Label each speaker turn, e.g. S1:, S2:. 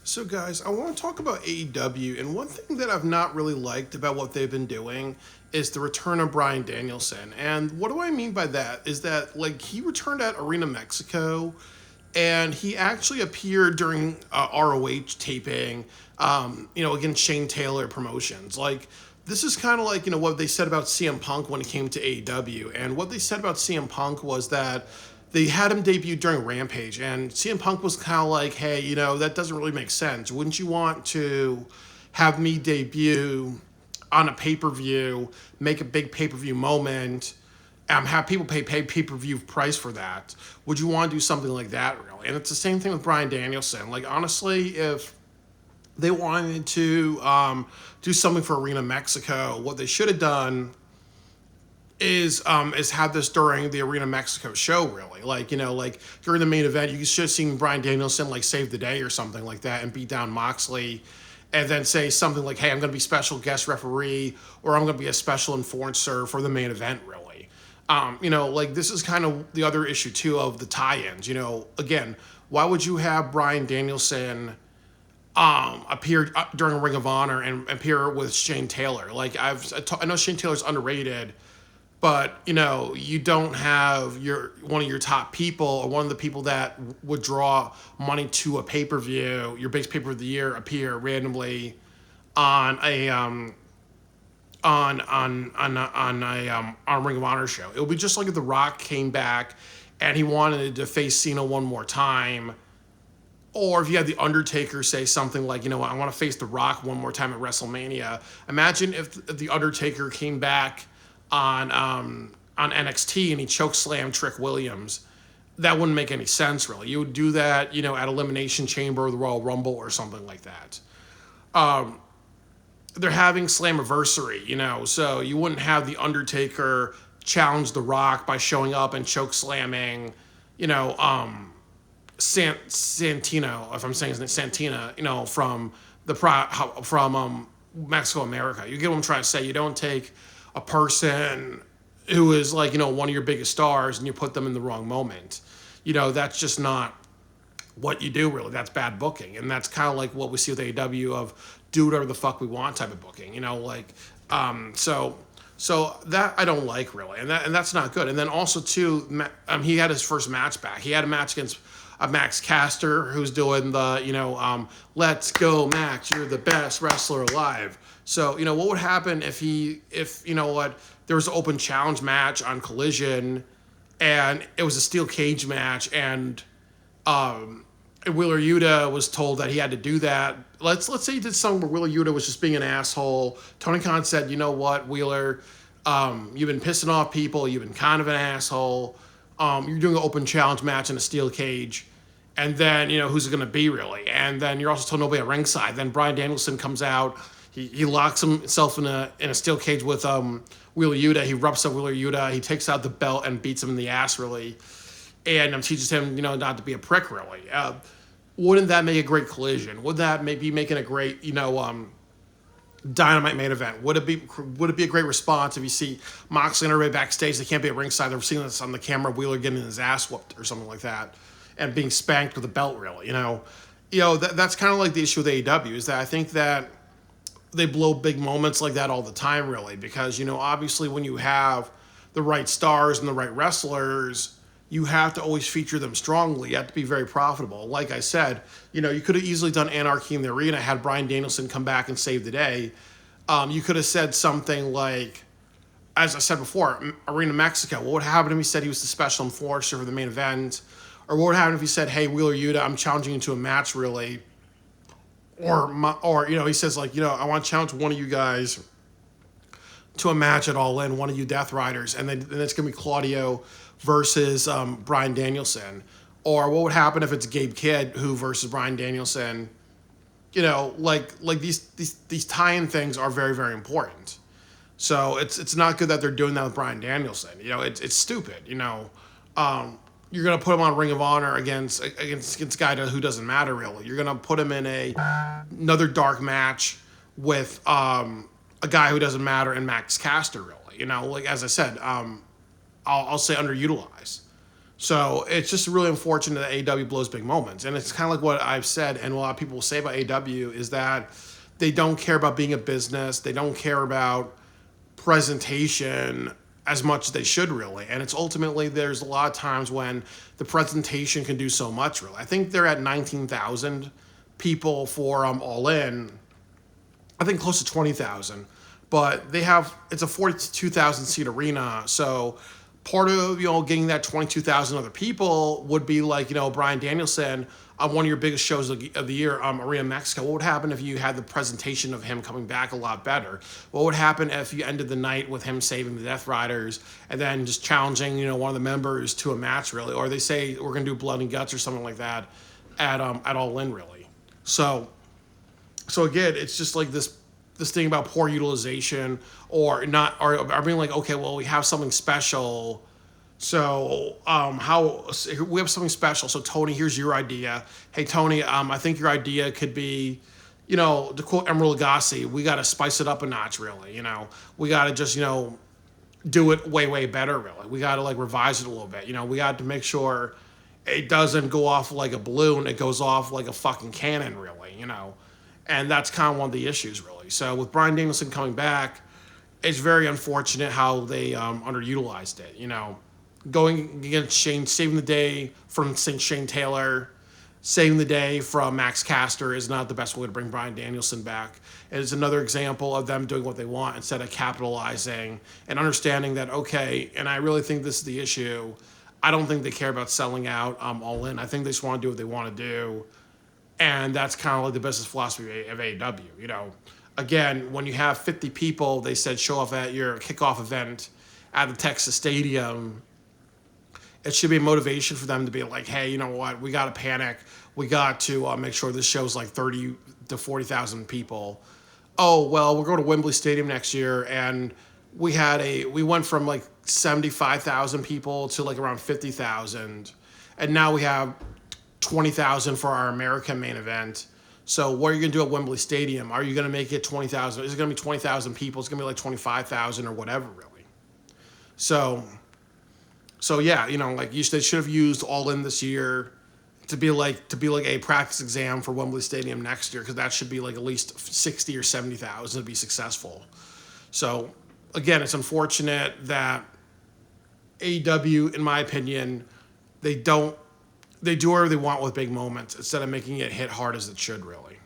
S1: So, guys, I want to talk about AEW, and one thing that I've not really liked about what they've been doing is the return of Bryan Danielson. And what do I mean by that? Is that, like, he returned at Arena Mexico, and he actually appeared during ROH taping, against Shane Taylor Promotions. Like, this is kind of like, what they said about CM Punk when it came to AEW. And what they said about CM Punk was that they had him debut during Rampage, and CM Punk was kind of like, hey, that doesn't really make sense. Wouldn't you want to have me debut on a pay-per-view, make a big pay-per-view moment, have people pay pay-per-view price for that? Would you want to do something like that, really? And it's the same thing with Bryan Danielson. Like, honestly, if they wanted to do something for Arena Mexico, what they should have done is have this during the Arena Mexico show, really. Like, like during the main event, you should have seen Bryan Danielson like save the day or something like that and beat down Moxley, and then say something like, hey, I'm going to be special guest referee, or I'm going to be a special enforcer for the main event, really. Like, this is kind of the other issue too of the tie-ins. Again, why would you have Bryan Danielson appear during Ring of Honor and appear with Shane Taylor? Like, I know Shane Taylor's underrated, but you don't have one of your top people, or one of the people that would draw money to a pay-per-view, your biggest pay-per-view of the year, appear randomly on a on Ring of Honor show. It would be just like if The Rock came back and he wanted to face Cena one more time, or if you had The Undertaker say something like, I want to face The Rock one more time at WrestleMania. Imagine if The Undertaker came back on NXT and he chokeslammed Trick Williams. That wouldn't make any sense, really. You would do that, at Elimination Chamber or the Royal Rumble or something like that. They're having Slammiversary, so you wouldn't have The Undertaker challenge The Rock by showing up and chokeslamming, Santino, if I'm saying his name, Santina, from Mexico America. You get what I'm trying to say? You don't take a person who is like, one of your biggest stars and you put them in the wrong moment. That's just not what you do, really. That's bad booking. And that's kind of like what we see with AEW of do whatever the fuck we want type of booking, so that I don't like, really. And that's not good. And then also too, he had his first match back. He had a match against Max Caster, who's doing the, let's go, Max, you're the best wrestler alive. So, what would happen if there was an open challenge match on Collision, and it was a steel cage match, and Wheeler Yuta was told that he had to do that. Let's say he did something where Wheeler Yuta was just being an asshole. Tony Khan said, you know what, Wheeler, you've been pissing off people, you've been kind of an asshole. You're doing an open challenge match in a steel cage, and then, who's it going to be, really? And then you're also told nobody at ringside. Then Bryan Danielson comes out, he locks himself in a steel cage with Wheeler Yuta. He roughs up Wheeler Yuta. He takes out the belt and beats him in the ass, really, and teaches him, not to be a prick, really. Wouldn't that make a great Collision? Would that maybe making a great, Dynamite main event? Would it be a great response if you see Moxley and everybody backstage? They can't be at ringside. They're seeing this on the camera. Wheeler getting his ass whooped or something like that, and being spanked with a belt. Really, that's kind of like the issue with AEW, is that I think that they blow big moments like that all the time, really, because obviously when you have the right stars and the right wrestlers, you have to always feature them strongly. You have to be very profitable. Like I said, you could have easily done Anarchy in the Arena, had Bryan Danielson come back and save the day. You could have said something like, as I said before, Arena Mexico. What would happen if he said he was the special enforcer for the main event? Or what would happen if he said, hey, Wheeler Yuta, I'm challenging you to a match, really. Or he says, like, I want to challenge one of you guys to a match at All In, one of you Death Riders, and then it's going to be Claudio versus Bryan Danielson. Or what would happen if it's Gabe Kidd who versus Bryan Danielson? Like these tie-in things are very, very important. So it's not good that they're doing that with Bryan Danielson. It's stupid. You're gonna put him on Ring of Honor against a guy who doesn't matter, really. You're gonna put him in another dark match with a guy who doesn't matter in Max Caster, really. Like, as I said, I'll say underutilized. So it's just really unfortunate that AEW blows big moments. And it's kind of like what I've said, and a lot of people will say about AEW is that they don't care about being a business. They don't care about presentation as much as they should, really. And it's ultimately, there's a lot of times when the presentation can do so much, really. I think they're at 19,000 people for All In. I think close to 20,000. But it's a 42,000 seat arena. So part of, getting that 22,000 other people would be like, Brian Danielson on one of your biggest shows of the year, Arena Mexico. What would happen if you had the presentation of him coming back a lot better? What would happen if you ended the night with him saving the Death Riders and then just challenging, one of the members to a match, really? Or they say we're going to do Blood and Guts or something like that at All In, really. So again, it's just like this thing about poor utilization or not, or being like, okay, well, we have something special. So we have something special. So Tony, here's your idea. Hey Tony, I think your idea could be, to quote Emerald Lagasse, we got to spice it up a notch, really. We got to just do it way better, really. We got to like revise it a little bit. We got to make sure it doesn't go off like a balloon. It goes off like a fucking cannon, really. And that's kind of one of the issues, really. So with Bryan Danielson coming back, it's very unfortunate how they underutilized it. Going against Shane, saving the day from Shane Taylor, saving the day from Max Caster is not the best way to bring Bryan Danielson back. It is another example of them doing what they want instead of capitalizing and understanding that, okay, and I really think this is the issue. I don't think they care about selling out All In. I think they just want to do what they want to do. And that's kind of like the business philosophy of AEW. Again, when you have 50 people, they said show up at your kickoff event at the Texas Stadium. It should be a motivation for them to be like, hey, you know what? We got to panic. We got to make sure this show's like 30 to 40,000 people. Oh, well, we're going to Wembley Stadium next year, and we went from like 75,000 people to like around 50,000, and now we have 20,000 for our American main event. So what are you going to do at Wembley Stadium? Are you going to make it 20,000? Is it going to be 20,000 people? It's going to be like 25,000 or whatever, really. So yeah, they should have used All In this year to be like a practice exam for Wembley Stadium next year, because that should be like at least 60 or 70,000 to be successful. So again, it's unfortunate that AEW, in my opinion, they do whatever they want with big moments instead of making it hit hard as it should, really.